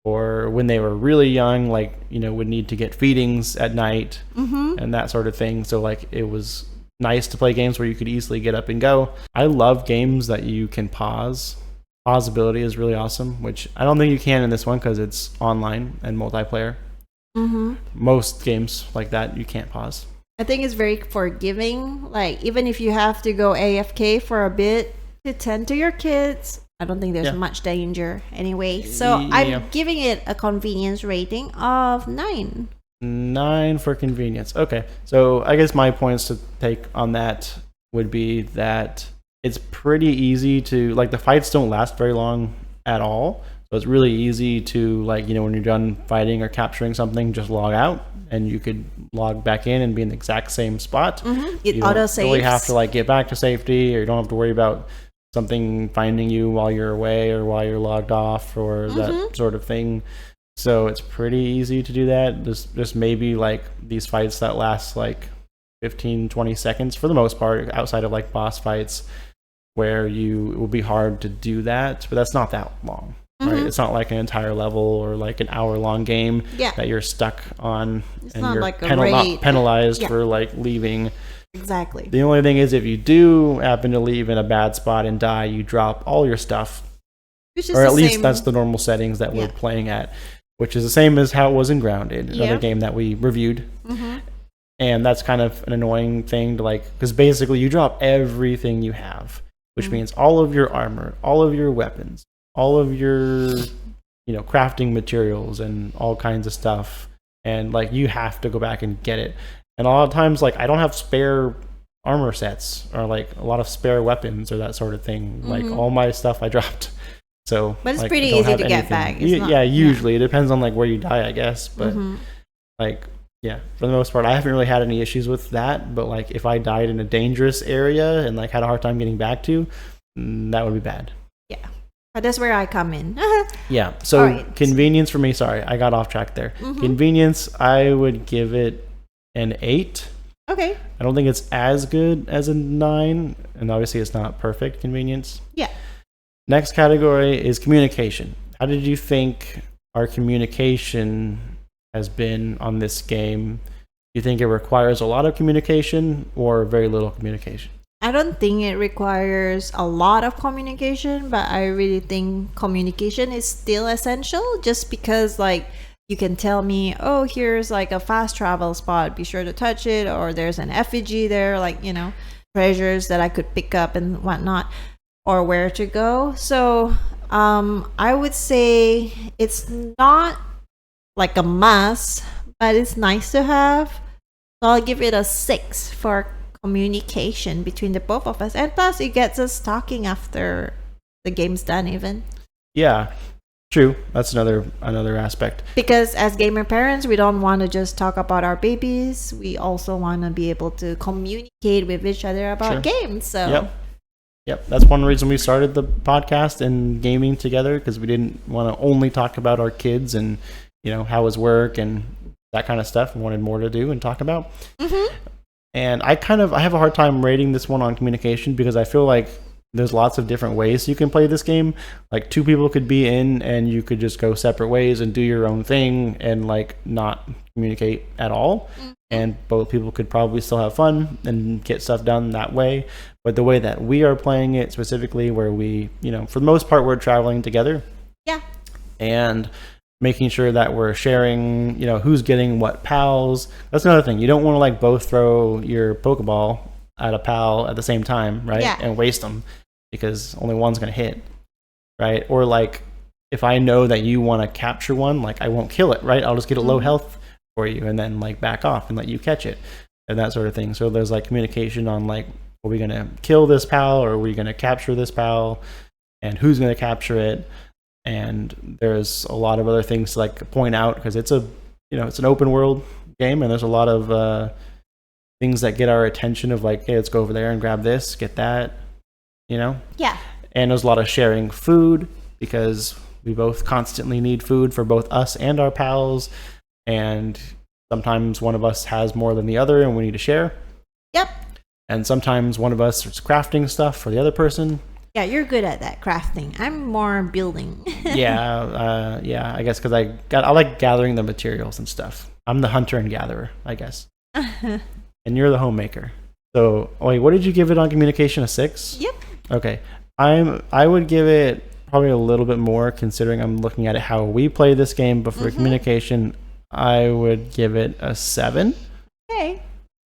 or when they were really young, like, would need to get feedings at night and that sort of thing. So like it was nice to play games where you could easily get up and go. I love games that you can pause. Pausability is really awesome, which I don't think you can in this one because it's online and multiplayer. Most games like that, you can't pause. I think it's very forgiving. Like, even if you have to go AFK for a bit to tend to your kids, I don't think there's much danger anyway. So I'm giving it a convenience rating of 9. 9 for convenience. Okay. So I guess my points to take on that would be that it's pretty easy to, like, the fights don't last very long at all. So it's really easy to, like, when you're done fighting or capturing something, just log out and you could log back in and be in the exact same spot. It auto saves. You don't really have to, like, get back to safety, or you don't have to worry about something finding you while you're away or while you're logged off or that sort of thing. So it's pretty easy to do that. Just maybe like these fights that last like 15-20 seconds for the most part, outside of like boss fights, where it will be hard to do that, but that's not that long, right? It's not like an entire level or like an hour-long game that you're stuck on, and not you're like not penalized for like leaving. Exactly. The only thing is, if you do happen to leave in a bad spot and die, you drop all your stuff, or at least that's the normal settings that we're playing at, which is the same as how it was in Grounded, another game that we reviewed. And that's kind of an annoying thing to, like, because basically you drop everything you have, which means all of your armor, all of your weapons, all of your, crafting materials and all kinds of stuff. And like, you have to go back and get it. And a lot of times, like, I don't have spare armor sets or like a lot of spare weapons or that sort of thing. Like, all my stuff I dropped. So, but it's like, pretty easy to get back. Usually it depends on like where you die, I guess. But like Yeah, for the most part, I haven't really had any issues with that. But like, if I died in a dangerous area and like had a hard time getting back to, that would be bad. Yeah, but that's where I come in. Yeah. So Alright. convenience for me. Sorry, I got off track there. Convenience, I would give it an 8. Okay. I don't think it's as good as a 9, and obviously it's not perfect convenience. Yeah. Next category is communication. How did you think our communication has been on this game? Do you think it requires a lot of communication or very little communication? I don't think it requires a lot of communication, but I really think communication is still essential, just because like you can tell me, oh, here's like a fast travel spot, be sure to touch it, or there's an effigy there, like, you know, treasures that I could pick up and whatnot, or where to go. So I would say it's not like a must, but it's nice to have. So I'll give it a 6 for communication between the both of us, and plus it gets us talking after the game's done even. Yeah, true. That's another aspect. Because as gamer parents, we don't want to just talk about our babies. We also want to be able to communicate with each other about games. So Yep, that's one reason we started the podcast and gaming together, because we didn't want to only talk about our kids and, you know, how was work and that kind of stuff. We wanted more to do and talk about. And I have a hard time rating this one on communication, because I feel like there's lots of different ways you can play this game. Like 2 people could be in and you could just go separate ways and do your own thing and like not communicate at all. And both people could probably still have fun and get stuff done that way. But the way that we are playing it specifically, where we, you know, for the most part, we're traveling together. Yeah. And making sure that we're sharing, you know, who's getting what pals. That's another thing. You don't want to like both throw your Pokeball at a pal at the same time, right? Yeah. And waste them, because only one's going to hit, right? Or like, if I know that you want to capture one, like I won't kill it, right? I'll just get a low health for you and then like back off and let you catch it and that sort of thing. So there's like communication on like, are we going to kill this pal, or are we going to capture this pal, and who's going to capture it? And there's a lot of other things to like point out, because it's a, you know, it's an open world game, and there's a lot of things that get our attention of like, hey, let's go over there and grab this, get that, you know? Yeah. And there's a lot of sharing food, because we both constantly need food for both us and our pals. And sometimes one of us has more than the other and we need to share. Yep. And sometimes one of us is crafting stuff for the other person. Yeah, you're good at that crafting. I'm more building. Yeah, I guess because I like gathering the materials and stuff. I'm the hunter and gatherer, I guess. And you're the homemaker. So, wait, what did you give it on communication? A 6? Yep. Okay. I would give it probably a little bit more, considering I'm looking at it how we play this game. But for communication, I would give it a 7. Okay.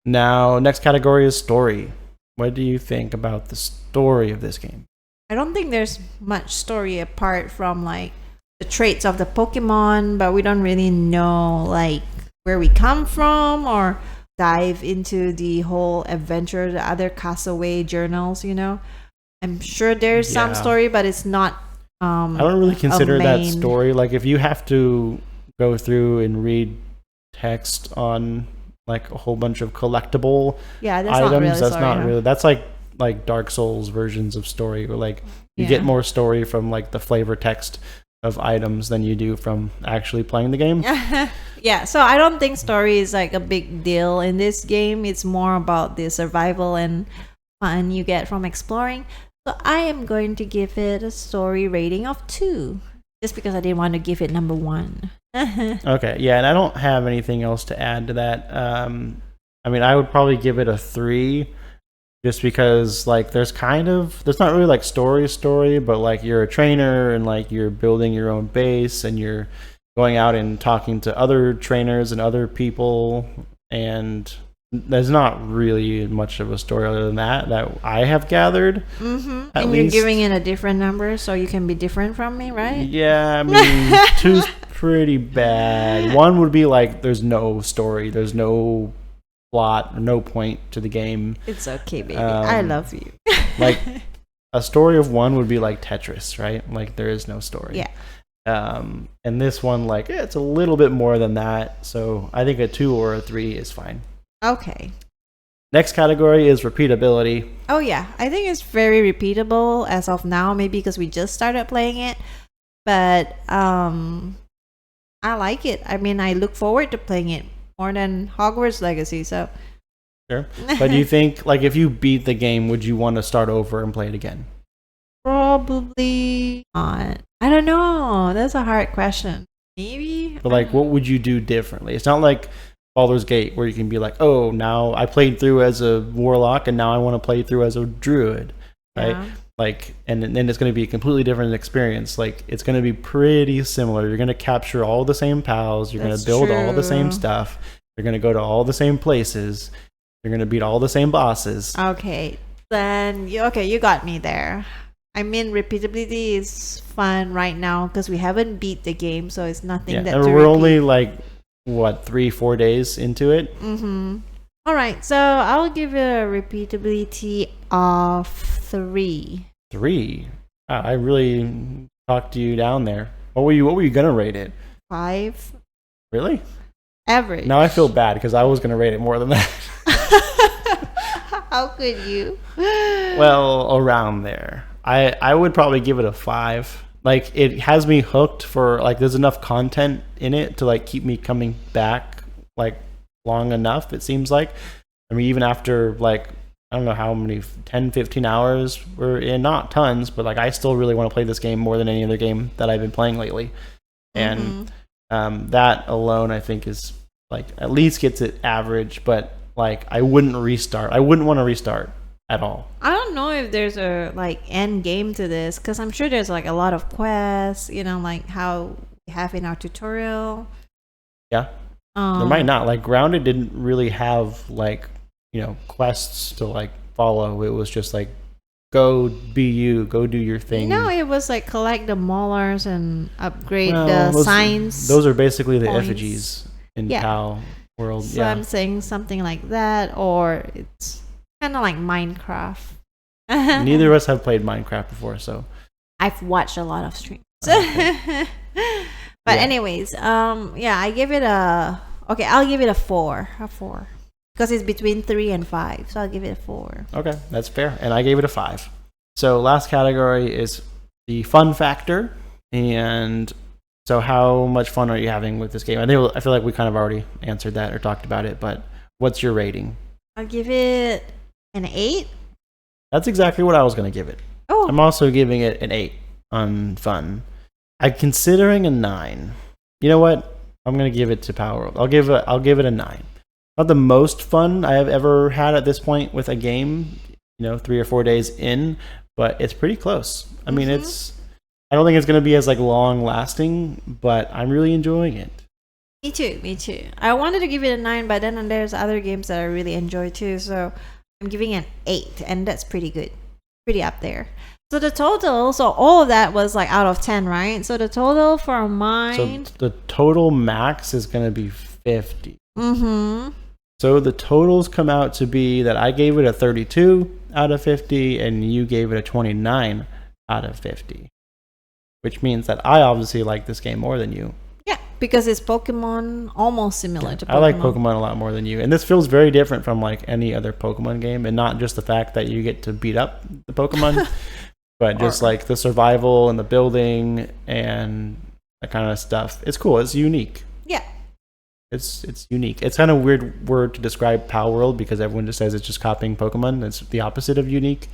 Now, next category is story. What do you think about the story of this game? I don't think there's much story apart from like the traits of the Pokemon, but we don't really know like where we come from or dive into the whole adventure, the other Castaway journals, you know. I'm sure there's some story, but it's not I don't really consider that story. Like, if you have to go through and read text on like a whole bunch of collectible items, not really. That's like Dark Souls versions of story, where like you get more story from like the flavor text of items than you do from actually playing the game. Yeah, so I don't think story is like a big deal in this game. It's more about the survival and fun you get from exploring. So I am going to give it a story rating of 2, just because I didn't want to give it number 1. Okay, yeah, and I don't have anything else to add to that. I mean, I would probably give it a 3, just because like there's not really like story, but like you're a trainer and like you're building your own base and you're going out and talking to other trainers and other people, and there's not really much of a story other than that I have gathered. And least. You're giving it a different number so you can be different from me, right? Yeah, I mean, 2's pretty bad. 1 would be like there's no story, there's no plot, no point to the game. It's okay, baby. I love you. Like a story of 1 would be like Tetris, right? Like there is no story. Yeah. And this one, like, it's a little bit more than that. So I think a 2 or a 3 is fine. Okay. Next category is repeatability. Oh yeah, I think it's very repeatable as of now. Maybe because we just started playing it, but I like it. I mean, I look forward to playing it more than Hogwarts Legacy. So sure. But do you think, like, if you beat the game, would you want to start over and play it again? Probably not. I don't know. That's a hard question. Maybe. But like, what would you do differently? It's not like Baldur's Gate where you can be like, oh, now I played through as a warlock and now I want to play through as a druid, right? Yeah. Like, and then it's going to be a completely different experience. Like, it's going to be pretty similar. You're going to capture all the same pals. You're going to build all the same stuff. You're going to go to all the same places. You're going to beat all the same bosses. Okay, then you got me there. I mean, repeatability is fun right now because we haven't beat the game, so it's nothing that. And we're only like, what, 3-4 days into it? Mm-hmm. All right, so I'll give it a repeatability of 3. 3? Wow, I really talked you down there. What were you gonna rate it? 5. Really? Average. Now I feel bad because I was gonna rate it more than that. How could you? Well, around there. I would probably give it a 5. Like, it has me hooked for, like, there's enough content in it to, like, keep me coming back, like, long enough, it seems like. I mean, even after, like, I don't know how many, 10, 15 hours we're in, not tons, but, like, I still really want to play this game more than any other game that I've been playing lately. And that alone, I think, is, like, at least gets it average, but, like, I wouldn't restart. I wouldn't want to restart at all. I don't know if there's a, like, end game to this, because I'm sure there's, like, a lot of quests, you know, like how we have in our tutorial. Yeah. There might not. Like, Grounded didn't really have, like, you know, quests to, like, follow. It was just like, go be you, go do your thing. No, it was like collect the molars and upgrade the signs. Those are basically the effigies in Palworld. So I'm saying something like that, or it's kind of like Minecraft. Neither of us have played Minecraft before, so I've watched a lot of streams. Okay. But anyways, I give it I'll give it a 4. A 4. Because it's between 3 and 5, so I'll give it a 4. Okay, that's fair. And I gave it a 5. So last category is the fun factor. And so how much fun are you having with this game? I feel like we kind of already answered that or talked about it, but what's your rating? I'll give it an 8. That's exactly what I was going to give it. Oh. I'm also giving it an 8 on fun. I'm considering a 9. You know what? I'm going to give it to Palworld. I'll give it a 9. Not the most fun I have ever had at this point with a game, 3 or 4 days in, but it's pretty close. I mean, I don't think it's going to be as like long lasting, but I'm really enjoying it. Me too. I wanted to give it a 9, but then there's other games that I really enjoy too, so I'm giving it an 8, and that's pretty good. Pretty up there. So the total, all of that was like out of 10, right? So the total for mine... So the total max is going to be 50. Mm-hmm. So the totals come out to be that I gave it a 32 out of 50 and you gave it a 29 out of 50. Which means that I obviously like this game more than you. Yeah, because it's Pokemon, almost similar to Pokemon. I like Pokemon a lot more than you. And this feels very different from like any other Pokemon game. And not just the fact that you get to beat up the Pokemon, but just like the survival and the building and that kind of stuff. It's cool. It's unique. Yeah. It's unique. It's kind of a weird word to describe Palworld because everyone just says it's just copying Pokemon. It's the opposite of unique.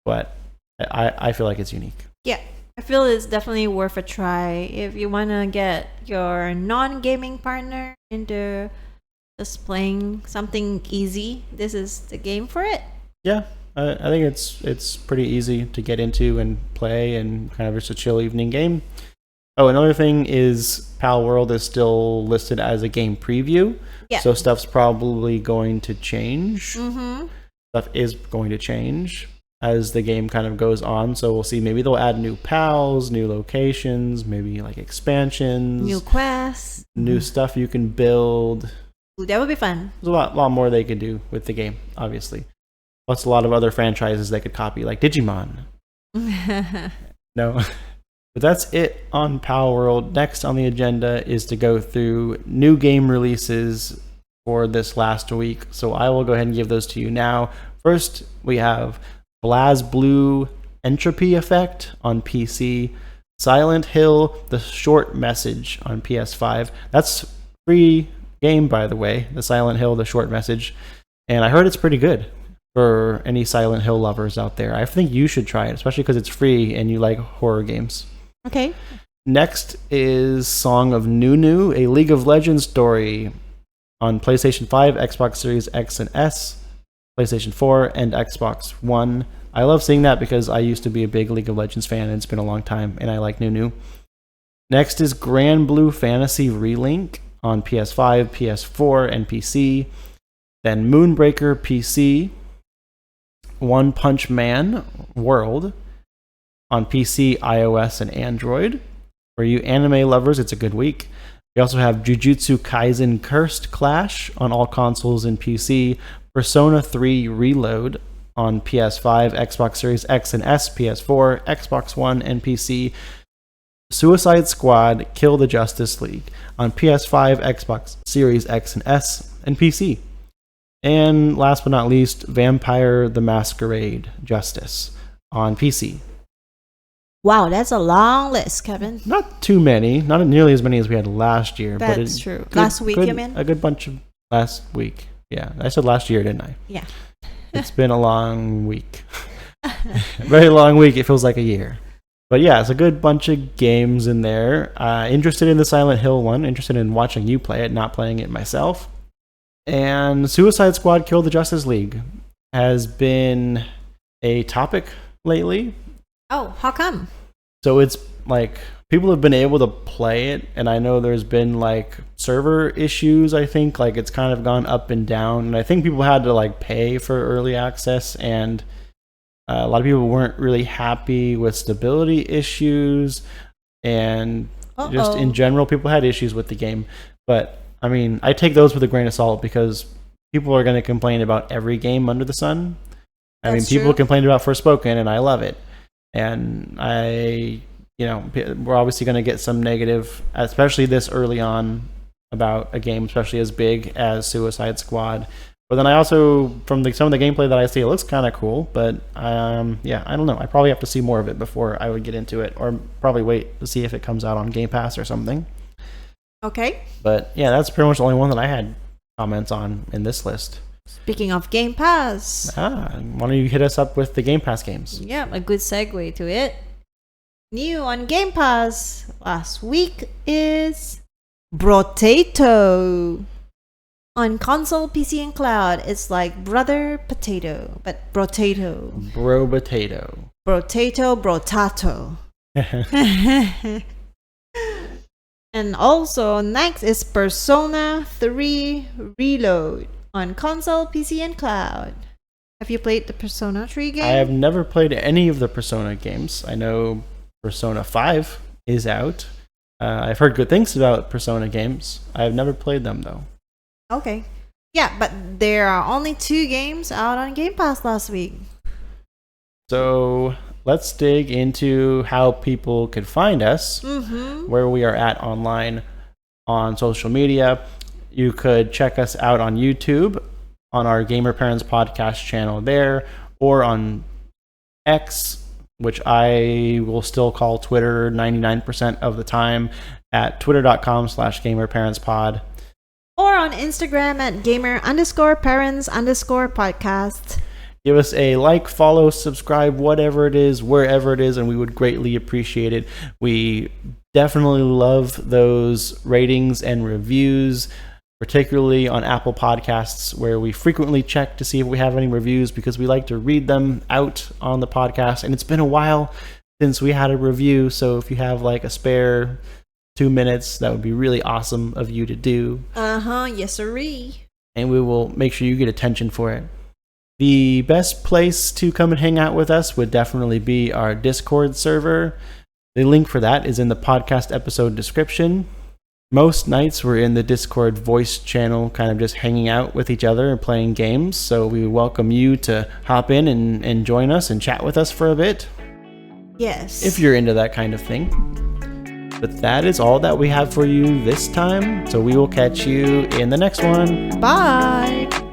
But I feel like it's unique. Yeah. I feel it's definitely worth a try if you want to get your non-gaming partner into just playing something easy. This is the game for it. Yeah, I think it's pretty easy to get into and play and kind of just a chill evening game. Oh, another thing is Palworld is still listed as a game preview. Yeah. So stuff's probably going to change. Mm-hmm. Stuff is going to change as the game kind of goes on. So we'll see. Maybe they'll add new pals, new locations, maybe like expansions, new quests, new stuff you can build. Ooh, that would be fun. There's a lot more they could do with the game, obviously. Plus a lot of other franchises they could copy, like Digimon. No. But that's it on Palworld. Next on the agenda is to go through new game releases for this last week. So I will go ahead and give those to you now. First, we have BlazBlue Entropy Effect on PC, Silent Hill The Short Message on PS5. That's free game, by the way, the Silent Hill The Short Message. And I heard it's pretty good for any Silent Hill lovers out there. I think you should try it, especially because it's free and you like horror games. Okay. Next is Song of Nunu, a League of Legends story on PlayStation 5, Xbox Series X and S, PlayStation 4, and Xbox One. I love seeing that because I used to be a big League of Legends fan, and it's been a long time, and I like Nunu. Next is Grand Blue Fantasy Relink on PS5, PS4, and PC. Then Moonbreaker PC, One Punch Man World on PC, iOS, and Android. For you anime lovers, it's a good week. We also have Jujutsu Kaisen Cursed Clash on all consoles and PC, Persona 3 Reload on PS5, Xbox Series X and S, PS4, Xbox One, and PC, Suicide Squad Kill the Justice League on PS5, Xbox Series X and S, and PC. And last but not least, Vampire the Masquerade Justice on PC. Wow, that's a long list, Kevin. Not too many, not nearly as many as we had last year. That's true. Last week, you mean? A good bunch of last week. Yeah, I said last year, didn't I? Yeah. It's been a long week. Very long week. It feels like a year. But yeah, it's a good bunch of games in there. Interested in the Silent Hill one. Interested in watching you play it, not playing it myself. And Suicide Squad Kill the Justice League has been a topic lately. Oh, how come? So it's like people have been able to play it, and I know there's been like server issues. I think like it's kind of gone up and down, and I think people had to like pay for early access, and a lot of people weren't really happy with stability issues, and just in general, people had issues with the game. But I mean, I take those with a grain of salt because people are going to complain about every game under the sun. I mean, people complained about Forspoken, and I love it. And we're obviously going to get some negative, especially this early on, about a game, especially as big as Suicide Squad. But then I also, from some of the gameplay that I see, it looks kind of cool. But I don't know. I probably have to see more of it before I would get into it, or probably wait to see if it comes out on Game Pass or something. Okay. But yeah, that's pretty much the only one that I had comments on in this list. Speaking of Game Pass. Why don't you hit us up with the Game Pass games? Yeah, a good segue to it. New on Game Pass last week is Brotato. On console, PC, and cloud, it's like Brother Potato, but Brotato. Bro Potato. Brotato. And also, next is Persona 3 Reload on console, PC, and cloud. Have you played the Persona 3 game? I have never played any of the Persona games. I know Persona 5 is out. I've heard good things about Persona games. I have never played them, though. Okay. Yeah, but there are only 2 games out on Game Pass last week. So let's dig into how people could find us, where we are at online on social media. You could check us out on YouTube, on our Gamer Parents podcast channel there, or on X, which I will still call Twitter 99% of the time, at twitter.com/gamerparentspod. Or on Instagram at gamer_parents_podcast. Give us a like, follow, subscribe, whatever it is, wherever it is, and we would greatly appreciate it. We definitely love those ratings and reviews, particularly on Apple Podcasts, where we frequently check to see if we have any reviews because we like to read them out on the podcast. And it's been a while since we had a review, so if you have like a spare 2 minutes, that would be really awesome of you to do. Yes sirree. And we will make sure you get attention for it. The best place to come and hang out with us would definitely be our Discord server. The link for that is in the podcast episode description. Most nights we're in the Discord voice channel, kind of just hanging out with each other and playing games. So we welcome you to hop in and join us and chat with us for a bit. Yes. if you're into that kind of thing. But that is all that we have for you this time. So we will catch you in the next one. Bye.